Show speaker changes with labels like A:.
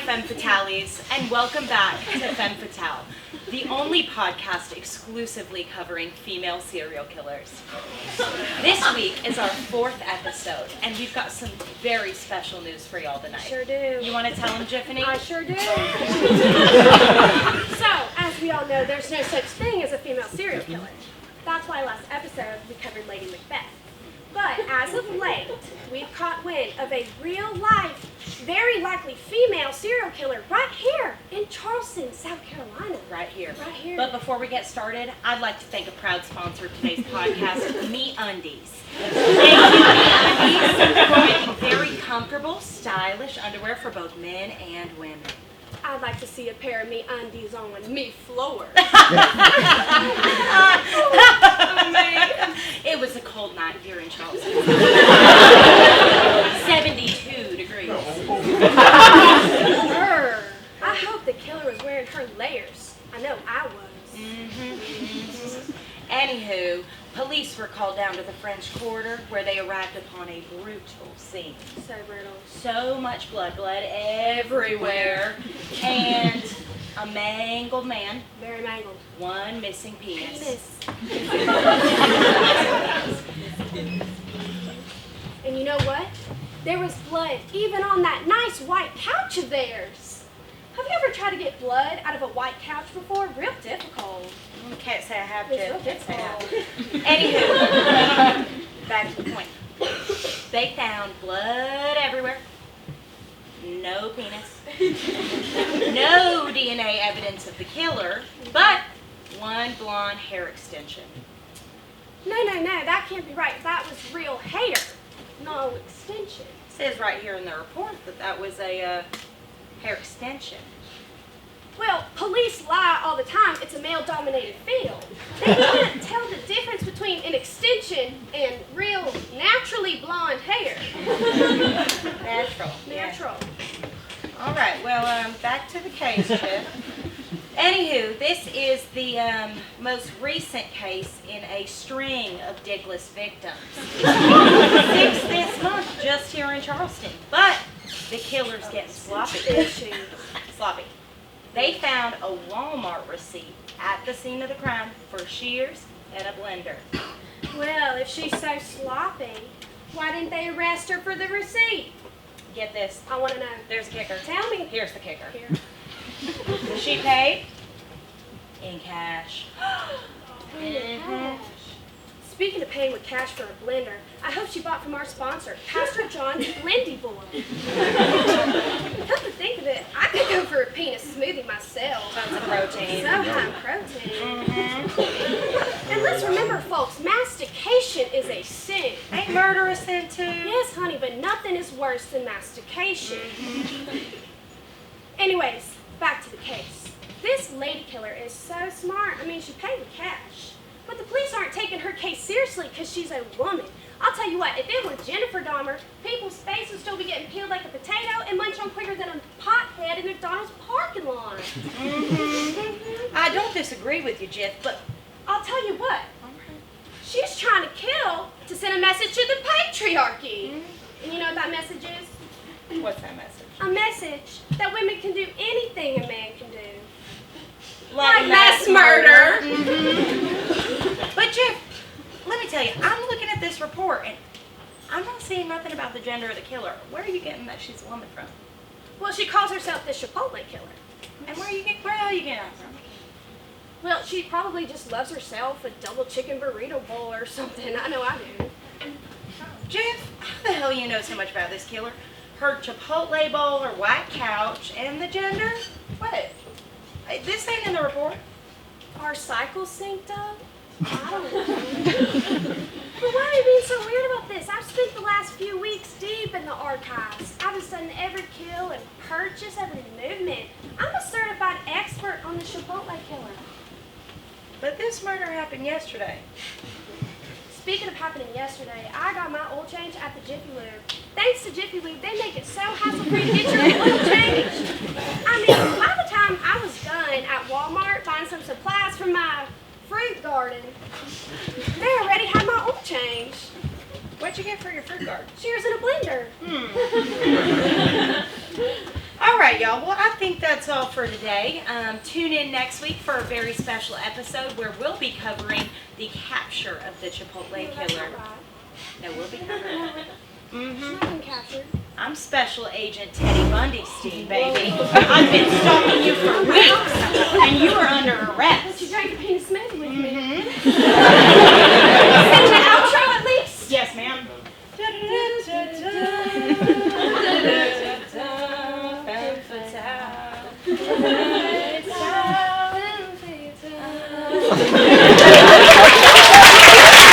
A: Femme Fatales, and welcome back to Femme Fatale, the only podcast exclusively covering female serial killers. This week is our 4th episode, and we've got some very special news for y'all tonight.
B: Sure do.
A: You want to tell them, Jiffany?
B: I sure do. So, as we all know, there's no such thing as a female serial killer. That's why last episode we covered Lady Macbeth. But as of late, we've caught wind of a real-life, very likely female serial killer right here in Charleston, South Carolina.
A: Right here.
B: Right here.
A: But before we get started, I'd like to thank a proud sponsor of today's podcast, Me Undies. Thank you, Me Undies, for making very comfortable, stylish underwear for both men and women.
B: I'd like to see a pair of Me Undies on me floor.
A: Oh, man. It was a cold night here in Charleston. 72 degrees.
B: I hope the killer was wearing her layers. I know I was.
A: Anywho, police were called down to the French Quarter where they arrived upon a brutal scene.
B: So brutal.
A: So much blood everywhere. And a mangled man.
B: Very mangled.
A: One missing penis.
B: And you know what? There was blood even on that nice white couch of theirs. Have you ever tried to get blood out of a white couch before? Real difficult.
A: Can't say I have,
B: It's
A: Jim.
B: real
A: Can't say I have.
B: difficult.
A: Anywho, back to the point. They found blood everywhere. No penis. No DNA evidence of the killer, but one blonde hair extension.
B: No, that can't be right. That was real hair, no extension.
A: It says right here in the report that that was a hair extension.
B: Well, police lie all the time. It's a male-dominated field. They can't tell the difference between an extension and real, naturally blonde hair.
A: Natural.
B: Natural.
A: All right, well, back to the case, Jeff. Anywho, this is the most recent case in a string of Dickless victims. 6 this month, just here in Charleston. But the killer's getting sloppy. Sloppy. They found a Walmart receipt at the scene of the crime for shears and a blender.
B: Well, if she's so sloppy, why didn't they arrest her for the receipt?
A: Get this.
B: I want to know.
A: There's a kicker.
B: Tell me.
A: Here's the kicker.
B: Here.
A: She paid in cash.
B: Cash. Speaking of paying with cash for a blender, I hope she bought from our sponsor, Pastor John's Blendy Boy. Come to think of it, I could go for a penis smoothie myself.
A: Tons of protein.
B: So high protein. And let's remember, folks, mastication is a sin.
A: Ain't murder a sin too?
B: Yes, honey, but nothing is worse than mastication. Anyways, back to the case. This lady killer is so smart. I mean, she paid with cash. But the police aren't taking her case seriously because she's a woman. I'll tell you what, if it were Jennifer Dahmer, people's faces would still be getting peeled like a potato and munched on quicker than a pothead in McDonald's parking lot.
A: I don't disagree with you, Jeff, but
B: I'll tell you what, she's trying to kill to send a message to the patriarchy. And you know what that message is?
A: what's that message?
B: A message that women can do anything a man can do.
A: Like
B: mass murder.
A: But Jeff, let me tell you, I'm looking at this report and I'm not seeing nothing about the gender of the killer. Where are you getting that she's a woman from?
B: Well, she calls herself the Chipotle killer.
A: And where are you getting that from?
B: Well, she probably just loves herself a double chicken burrito bowl or something. I know I do.
A: Jeff, how the hell you know so much about this killer? Her Chipotle bowl, her white couch, and the gender? What? This ain't in the report.
B: Our cycles synced up? I don't know. But why are you being so weird about this? I've spent the last few weeks deep in the archives. I've studied every kill and purchase, every movement. I'm a certified expert on the Chipotle killer.
A: But this murder happened yesterday.
B: Speaking of happening yesterday, I got my oil change at the Jiffy Lube. Thanks to Jiffy Lube, they make it so hassle-free to get your oil changed. I mean, by the time I was done at Walmart buying some supplies for my fruit garden, they already had my oil change.
A: What'd you get for your fruit garden?
B: Shears in a blender.
A: All right, right, y'all. Well, I think that's all for today. Tune in next week for a very special episode where we'll be covering the capture of the Chipotle killer. No, we'll be covering it.
B: She's not been captured.
A: I'm Special Agent Teddy Bundystein, baby. I've been stalking you for weeks, and you are under arrest.
B: But you drank a penis smoothie with me.